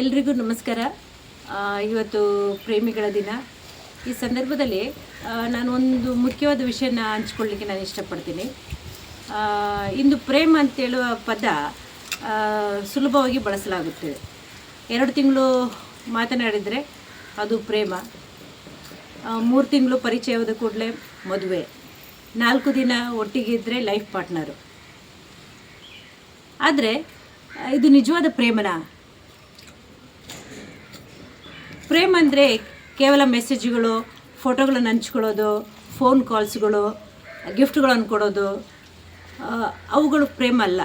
ಎಲ್ರಿಗೂ ನಮಸ್ಕಾರ. ಇವತ್ತು ಪ್ರೇಮಿಗಳ ದಿನ. ಈ ಸಂದರ್ಭದಲ್ಲಿ ನಾನು ಒಂದು ಮುಖ್ಯವಾದ ವಿಷಯನ ಹಂಚ್ಕೊಳ್ಳಿಕ್ಕೆ ನಾನು ಇಷ್ಟಪಡ್ತೀನಿ. ಇಂದು ಪ್ರೇಮ ಅಂತೇಳುವ ಪದ ಸುಲಭವಾಗಿ ಬಳಸಲಾಗುತ್ತದೆ. 2 ತಿಂಗಳು ಮಾತನಾಡಿದರೆ ಅದು ಪ್ರೇಮ, 3 ತಿಂಗಳು ಪರಿಚಯವಾದ ಕೂಡಲೇ ಮದುವೆ, 4 ದಿನ ಒಟ್ಟಿಗಿದ್ದರೆ ಲೈಫ್ ಪಾರ್ಟ್ನರು. ಆದರೆ ಇದು ನಿಜವಾದ ಪ್ರೇಮನಾ? ಪ್ರೇಮ ಅಂದರೆ ಕೇವಲ ಮೆಸೇಜ್ಗಳು, ಫೋಟೋಗಳನ್ನು ಹಂಚ್ಕೊಳ್ಳೋದು, ಫೋನ್ ಕಾಲ್ಸ್ಗಳು, ಗಿಫ್ಟ್ಗಳನ್ನು ಕೊಡೋದು, ಅವುಗಳು ಪ್ರೇಮ ಅಲ್ಲ.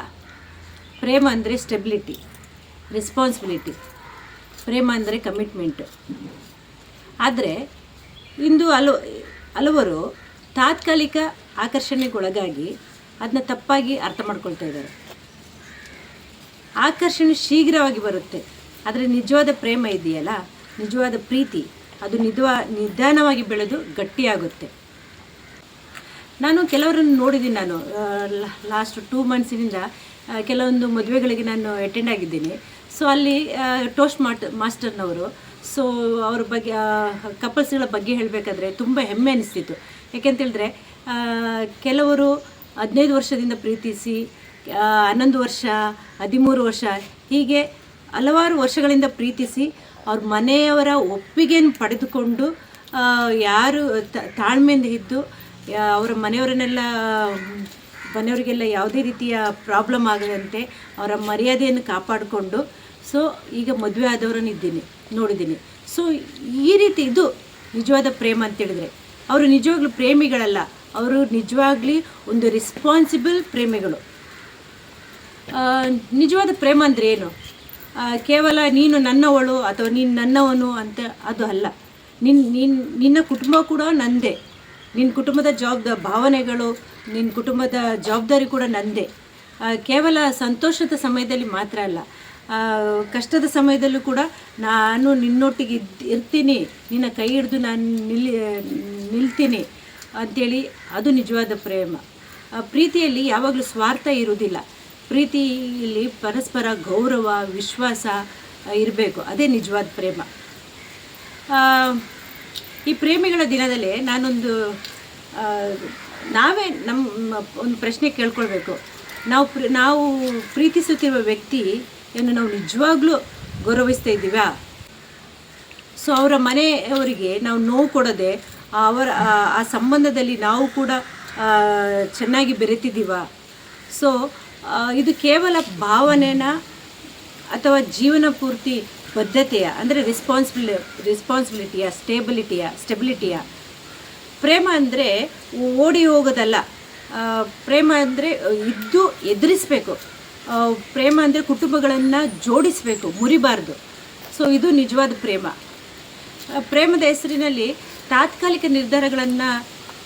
ಪ್ರೇಮ ಅಂದರೆ ಸ್ಟೆಬಿಲಿಟಿ, ರೆಸ್ಪಾನ್ಸಿಬಿಲಿಟಿ. ಪ್ರೇಮ ಅಂದರೆ ಕಮಿಟ್ಮೆಂಟು. ಆದರೆ ಇಂದು ಹಲವರು ತಾತ್ಕಾಲಿಕ ಆಕರ್ಷಣೆಗೊಳಗಾಗಿ ಅದನ್ನ ತಪ್ಪಾಗಿ ಅರ್ಥ ಮಾಡ್ಕೊಳ್ತಾ ಇದ್ದಾರೆ. ಆಕರ್ಷಣೆ ಶೀಘ್ರವಾಗಿ ಬರುತ್ತೆ, ಆದರೆ ನಿಜವಾದ ಪ್ರೇಮ ಇದೆಯಲ್ಲ, ನಿಜವಾದ ಪ್ರೀತಿ, ಅದು ನಿಧಾನವಾಗಿ ಬೆಳೆದು ಗಟ್ಟಿಯಾಗುತ್ತೆ. ನಾನು ಕೆಲವರನ್ನು ನೋಡಿದ್ದೀನಿ. ನಾನು ಲಾಸ್ಟ್ 2 ಮಂತ್ಸಿನಿಂದ ಕೆಲವೊಂದು ಮದುವೆಗಳಿಗೆ ನಾನು ಅಟೆಂಡ್ ಆಗಿದ್ದೀನಿ. ಸೊ ಅಲ್ಲಿ ಟೋಸ್ಟ್ ಮಾಸ್ಟರ್ನವರು, ಸೊ ಅವ್ರ ಬಗ್ಗೆ, ಕಪಲ್ಸ್ಗಳ ಬಗ್ಗೆ ಹೇಳಬೇಕಾದ್ರೆ ತುಂಬ ಹೆಮ್ಮೆ ಅನಿಸ್ತಿತ್ತು. ಯಾಕೆಂತೇಳಿದ್ರೆ ಕೆಲವರು 15 ವರ್ಷದಿಂದ ಪ್ರೀತಿಸಿ, 11 ವರ್ಷ, 13 ವರ್ಷ, ಹೀಗೆ ಹಲವಾರು ವರ್ಷಗಳಿಂದ ಪ್ರೀತಿಸಿ ಅವ್ರ ಮನೆಯವರ ಒಪ್ಪಿಗೆಯನ್ನು ಪಡೆದುಕೊಂಡು, ಯಾರು ತಾಳ್ಮೆಯಿಂದ ಇದ್ದು ಅವರ ಮನೆಯವರಿಗೆಲ್ಲ ಯಾವುದೇ ರೀತಿಯ ಪ್ರಾಬ್ಲಮ್ ಆಗದಂತೆ ಅವರ ಮರ್ಯಾದೆಯನ್ನು ಕಾಪಾಡಿಕೊಂಡು, ಸೊ ಈಗ ಮದುವೆ ಆದವರನ್ನು ನೋಡಿದ್ದೀನಿ. ಸೊ ಈ ರೀತಿ ಇದು ನಿಜವಾದ ಪ್ರೇಮ ಅಂತೇಳಿದರೆ ಅವರು ನಿಜವಾಗ್ಲೂ ಪ್ರೇಮಿಗಳಲ್ಲ, ಅವರು ನಿಜವಾಗ್ಲಿ ಒಂದು ರೆಸ್ಪಾನ್ಸಿಬಲ್ ಪ್ರೇಮಿಗಳು. ನಿಜವಾದ ಪ್ರೇಮ ಅಂದರೆ ಏನು? ಕೇವಲ ನೀನು ನನ್ನವಳು ಅಥವಾ ನೀನು ನನ್ನವನು ಅಂತ ಅದು ಅಲ್ಲ. ನಿನ್ನ ಕುಟುಂಬ ಕೂಡ ನಂದೇ, ನಿನ್ನ ಕುಟುಂಬದ ಭಾವನೆಗಳು, ನಿನ್ನ ಕುಟುಂಬದ ಜವಾಬ್ದಾರಿ ಕೂಡ ನಂದೇ. ಕೇವಲ ಸಂತೋಷದ ಸಮಯದಲ್ಲಿ ಮಾತ್ರ ಅಲ್ಲ, ಕಷ್ಟದ ಸಮಯದಲ್ಲೂ ಕೂಡ ನಾನು ನಿನ್ನೊಟ್ಟಿಗೆ ಇರ್ತೀನಿ, ನಿನ್ನ ಕೈ ಹಿಡಿದು ನಾನು ನಿಲ್ತೀನಿ ಅಂಥೇಳಿ, ಅದು ನಿಜವಾದ ಪ್ರೇಮ. ಪ್ರೀತಿಯಲ್ಲಿ ಯಾವಾಗಲೂ ಸ್ವಾರ್ಥ ಇರುವುದಿಲ್ಲ. ಪ್ರೀತಿಯಲ್ಲಿ ಪರಸ್ಪರ ಗೌರವ, ವಿಶ್ವಾಸ ಇರಬೇಕು. ಅದೇ ನಿಜವಾದ ಪ್ರೇಮ. ಈ ಪ್ರೇಮಿಗಳ ದಿನದಲ್ಲಿ ನಾನೊಂದು ನಾವೇ ಒಂದು ಪ್ರಶ್ನೆ ಕೇಳ್ಕೊಳ್ಬೇಕು. ನಾವು ಪ್ರೀತಿಸುತ್ತಿರುವ ವ್ಯಕ್ತಿಯನ್ನು ನಾವು ನಿಜವಾಗ್ಲೂ ಗೌರವಿಸ್ತಾ ಇದ್ದೀವಾ? ಸೊ ಅವರ ಮನೆಯವರಿಗೆ ನಾವು ನೋವು ಕೊಡದೆ ಆ ಸಂಬಂಧದಲ್ಲಿ ನಾವು ಕೂಡ ಚೆನ್ನಾಗಿ ಬೆರೆತಿದ್ದೀವಾ? ಸೊ ಇದು ಕೇವಲ ಭಾವನೆನ ಅಥವಾ ಜೀವನ ಪೂರ್ತಿ ಬದ್ಧತೆಯ, ಅಂದರೆ ರೆಸ್ಪಾನ್ಸಿಬಿಲಿಟಿಯ, ಸ್ಟೆಬಿಲಿಟಿಯ? ಪ್ರೇಮ ಅಂದರೆ ಓಡಿ ಹೋಗೋದಲ್ಲ. ಪ್ರೇಮ ಅಂದರೆ ಎದುರಿಸಬೇಕು. ಪ್ರೇಮ ಅಂದರೆ ಕುಟುಂಬಗಳನ್ನು ಜೋಡಿಸಬೇಕು, ಮುರಿಬಾರ್ದು. ಸೊ ಇದು ನಿಜವಾದ ಪ್ರೇಮ. ಪ್ರೇಮದ ಹೆಸರಿನಲ್ಲಿ ತಾತ್ಕಾಲಿಕ ನಿರ್ಧಾರಗಳನ್ನು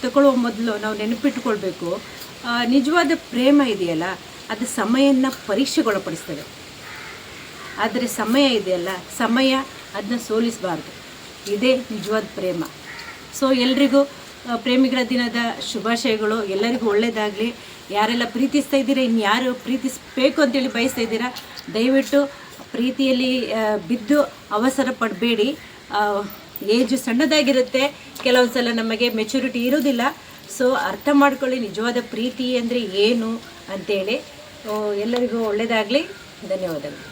ತಗೊಳ್ಳೋ ಮೊದಲು ನಾವು ನೆನಪಿಟ್ಟುಕೊಳ್ಬೇಕು, ನಿಜವಾದ ಪ್ರೇಮ ಇದೆಯಲ್ಲ, ಅದು ಸಮಯನ ಪರೀಕ್ಷೆಗೊಳಪಡಿಸ್ತದೆ. ಆದರೆ ಸಮಯ ಇದೆಯಲ್ಲ, ಸಮಯ ಅದನ್ನ ಸೋಲಿಸಬಾರ್ದು. ಇದೇ ನಿಜವಾದ ಪ್ರೇಮ. ಸೊ ಎಲ್ರಿಗೂ ಪ್ರೇಮಿಗಳ ದಿನದ ಶುಭಾಶಯಗಳು. ಎಲ್ಲರಿಗೂ ಒಳ್ಳೆಯದಾಗಲಿ. ಯಾರೆಲ್ಲ ಪ್ರೀತಿಸ್ತಾ ಇದ್ದೀರಾ, ಇನ್ಯಾರು ಪ್ರೀತಿಸಬೇಕು ಅಂತೇಳಿ ಬಯಸ್ತಾ ಇದ್ದೀರಾ, ದಯವಿಟ್ಟು ಪ್ರೀತಿಯಲ್ಲಿ ಬಿದ್ದು ಅವಸರ ಪಡಬೇಡಿ. ಏಜು ಸಣ್ಣದಾಗಿರುತ್ತೆ, ಕೆಲವೊಂದು ಸಲ ನಮಗೆ ಮೆಚುರಿಟಿ ಇರೋದಿಲ್ಲ. ಸೊ ಅರ್ಥ ಮಾಡ್ಕೊಳ್ಳಿ ನಿಜವಾದ ಪ್ರೀತಿ ಅಂದರೆ ಏನು ಅಂತೇಳಿ. ಎಲ್ಲರಿಗೂ ಒಳ್ಳೆಯದಾಗಲಿ. ಧನ್ಯವಾದಗಳು.